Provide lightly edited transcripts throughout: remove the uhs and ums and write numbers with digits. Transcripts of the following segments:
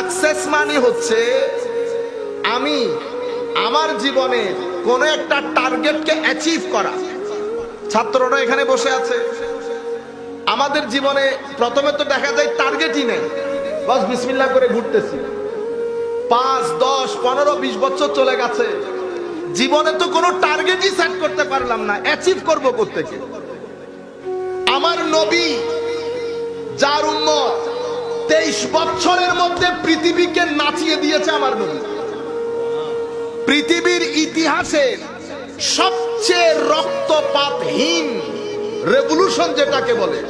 Success মানে হচ্ছে আমি আমার জীবনে কোন একটা টার্গেটকে অ্যাচিভ করা। ছাত্ররা এখানে বসে আছে, আমাদের জীবনে প্রথমে তো দেখা যায় টার্গেটই নেই, বাস বিসমিল্লাহ করে ঘুরতেছি। 5, 10, 15, 20 বছর চলে গেছে, জীবনে তো কোনো টার্গেটই সেট করতে পারলাম না, অ্যাচিভ করব কোত্থেকে? আমার নবী যার উম্মত 23 বছরের মধ্যে পৃথিবীকে নাচিয়ে দিয়েছে আমার নবী। পৃথিবীর ইতিহাসের সবচেয়ে রক্তপাতহীন রেভলিউশন যেটাকে বলে,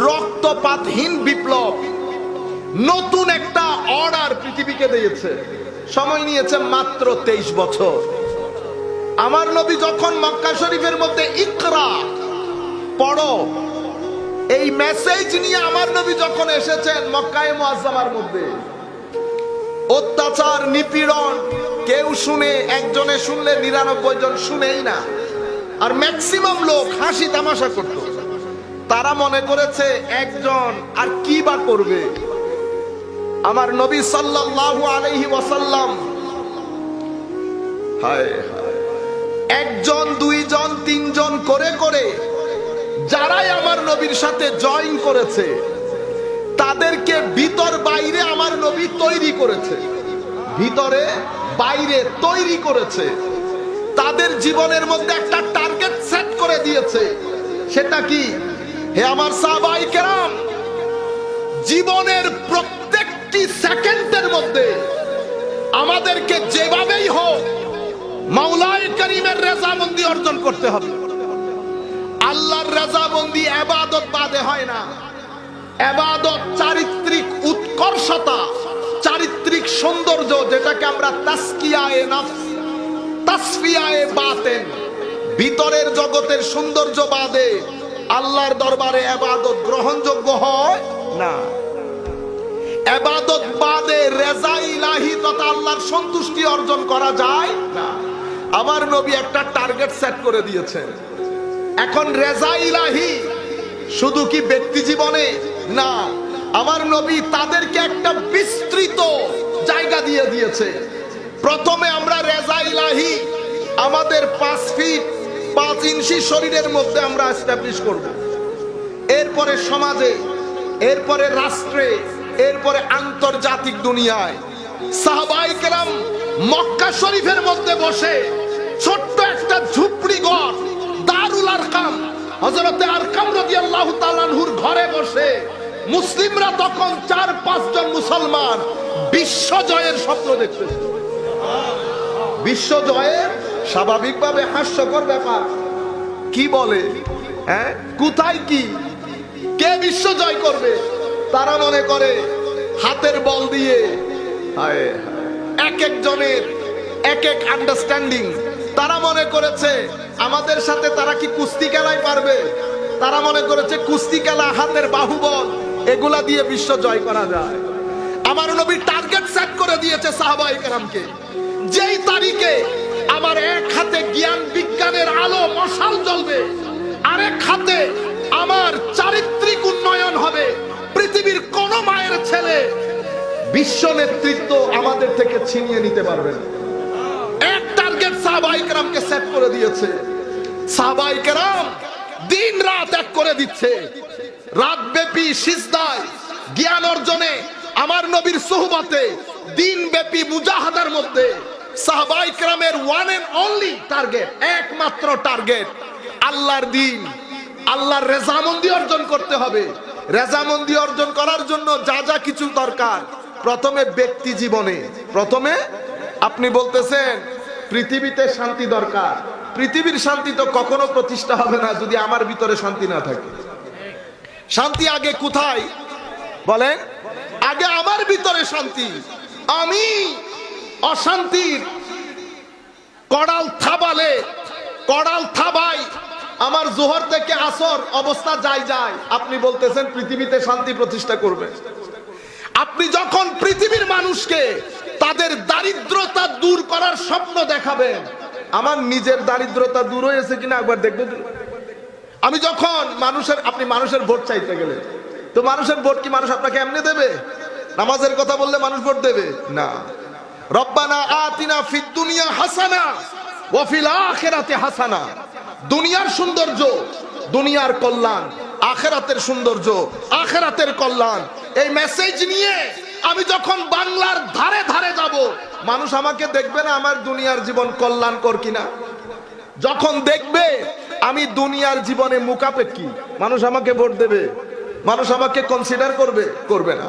রক্তপাতহীন বিপ্লব, নতুন একটা অর্ডার পৃথিবীকে দিয়েছে। সময় নিয়েছে মাত্র 23 বছর। আমার নবী যখন মক্কা শরীফের মধ্যে ইকরা পড়ো এই মেসেজ নিয়ে আমার নবী যখন এসেছেন মক্কায়ে মুআজ্জামার মধ্যে, অত্যাচার নিপীড়ন কেউ শুনে, একজনে শুনলে 99 জন শুনেই না, আর ম্যাক্সিমাম লোক হাসি তামাশা করত। তারা মনে করেছে একজন আর কি বা করবে। আমার নবী সাল্লাল্লাহু আলাইহি ওয়াসাল্লাম হায় হায় একজন, দুইজন, তিনজন করে করে যারাই আমার নবীর সাথে জয়েন করেছে তাদেরকে ভিতর বাইরে আমার নবী তৈরি করেছে, ভিতরে বাইরে তৈরি করেছে। তাদের জীবনের মধ্যে একটা টার্গেট সেট করে দিয়েছে। সেটা কি? হে আমার সাহাবায়ে কেরাম, জীবনের প্রত্যেকটি সেকেন্ডের মধ্যে আমাদেরকে যেভাবেই হোক মাওলায়ে কারীমের রেজামন্দি অর্জন করতে হবে। আল্লাহর রেজামন্দি ইবাদত বাদে হয় না। ইবাদত চারিত্রিক উৎকর্ষতা, চারিত্রিক সৌন্দর্য, যেটাকে আমরা তাসকিয়ায়ে নফস, তাসফিয়ায়ে বাতিন, ভিতরের জগতের সৌন্দর্য বাদে আল্লাহর দরবারে ইবাদত গ্রহণযোগ্য হয় না। ইবাদত বাদে রেজা ইলাহি তথা আল্লাহর সন্তুষ্টি অর্জন করা যায় না। আমার নবী একটা টার্গেট সেট করে দিয়েছেন। এখন রেজা ইলাহি শুধু কি ব্যক্তি জীবনে না, আমার নবী তাদেরকে একটা বিস্তৃত জায়গা দিয়ে দিয়েছে। প্রথমে আমরা রেজা ইলাহি আমাদের 5 ফিট 5 ইঞ্চি শরীরের মধ্যে আমরা এস্টাবলিশ করব, এরপরে সমাজে, এরপরে রাষ্ট্রে, এরপরে আন্তর্জাতিক দুনিয়ায়। সাহাবায়ে কেরাম মক্কা শরীফের মধ্যে বসে ছোট্ট একটা ঝুপড়ি ঘর দারুল আরকাম, হযরতে আরকাম রাদিয়াল্লাহু তাআলা আনহুর ঘরে বসে মুসলিমরা তখন 4-5 জন মুসলমান বিশ্ব জয়ের স্বপ্ন দেখতেছে। বিশ্ব জয়ের স্বাভাবিকভাবে হাস্যকর ব্যাপার। কি বলে, হ্যাঁ, কোথায় কি, কে বিশ্ব জয় করবে? তারা মনে করে হাতের বল দিয়ে। এক একজনের এক এক আন্ডারস্ট্যান্ডিং। তারা মনে করেছে আমাদের সাথে তারা কি কুস্তি খেলায় পারবে। তারা মনে করেছে কুস্তি খেলা, হাতের বাহুবল, এগুলা দিয়ে বিশ্ব জয় করা যায়। আমার নবী টার্গেট সেট করে দিয়েছে সাহাবায়ে কেরামকে, যেই তারিখে আমার এক হাতে জ্ঞান বিজ্ঞানের আলো মশাল জ্বলবে, আরেক হাতে আমার চারিত্রিক উন্নয়ন হবে, পৃথিবীর কোন মায়ের ছেলে বিশ্ব নেতৃত্ব আমাদের থেকে ছিনিয়ে নিতে পারবে না। এক টার্গেট সাহাবায়ে কেরামকে সেট করে দিয়েছে। সাহাবায়ে কেরাম দিন রাত এক করে দিচ্ছে, রাতব্যাপী সিজদায় জ্ঞান অর্জনে, আমার নবীর সুহবতে দিনব্যাপী মুজাহাদার মধ্যে সাহাবায়ে কেরামের ওয়ান এন্ড অনলি টার্গেট, একমাত্র টার্গেট আল্লাহর দ্বীন, আল্লাহর রেজামন্দি অর্জন করতে হবে। রেজামন্দি অর্জন করার জন্য যা যা কিছু দরকার, প্রথমে ব্যক্তি জীবনে, প্রথমে আপনি বলতেছেন পৃথিবীতে শান্তি দরকার। পৃথিবীর শান্তি তো কখনো প্রতিষ্ঠা হবে না যদি আমার ভিতরে শান্তি না থাকে। শান্তি আগে কোথায় বলেন? আগে আমার ভিতরে শান্তি। আমি অশান্তির কড়াল থাবালে, কড়াল থাবাই আমার জোহর থেকে আসর অবস্থা যায়। আপনি বলতেছেন পৃথিবীতে শান্তি প্রতিষ্ঠা করবে। আপনি যখন পৃথিবীর মানুষকে তাদের দারিদ্রতা দূর করার স্বপ্ন দেখাবেন, আমার নিজের দারিদ্রতা দূর হয়েছে কিনা একবার দেখবেন। আমি যখন আপনি মানুষের ভোট চাইতে গেলে তো মানুষের ভোট কি মানুষ আপনাকে এমনি দেবে? নামাজের কথা বললে মানুষ ভোট দেবে না। রব্বানা আতিনা ফিদ দুনিয়া হাসানা ওয়া ফিল আখিরাতি হাসানা। দুনিয়ার সৌন্দর্য, দুনিয়ার কল্যাণ, আখিরাতের সৌন্দর্য, আখিরাতের কল্যাণ, এই মেসেজ নিয়ে আমি যখন বাংলার ধারে ধারে যাব, মানুষ আমাকে দেখবে না আমার দুনিয়ার জীবন কল্যাণকর কিনা? যখন দেখবে আমি দুনিয়ার জীবনে মুকাপেক্ষী, মানুষ আমাকে ভোট দেবে, মানুষ আমাকে কনসিডার করবে না।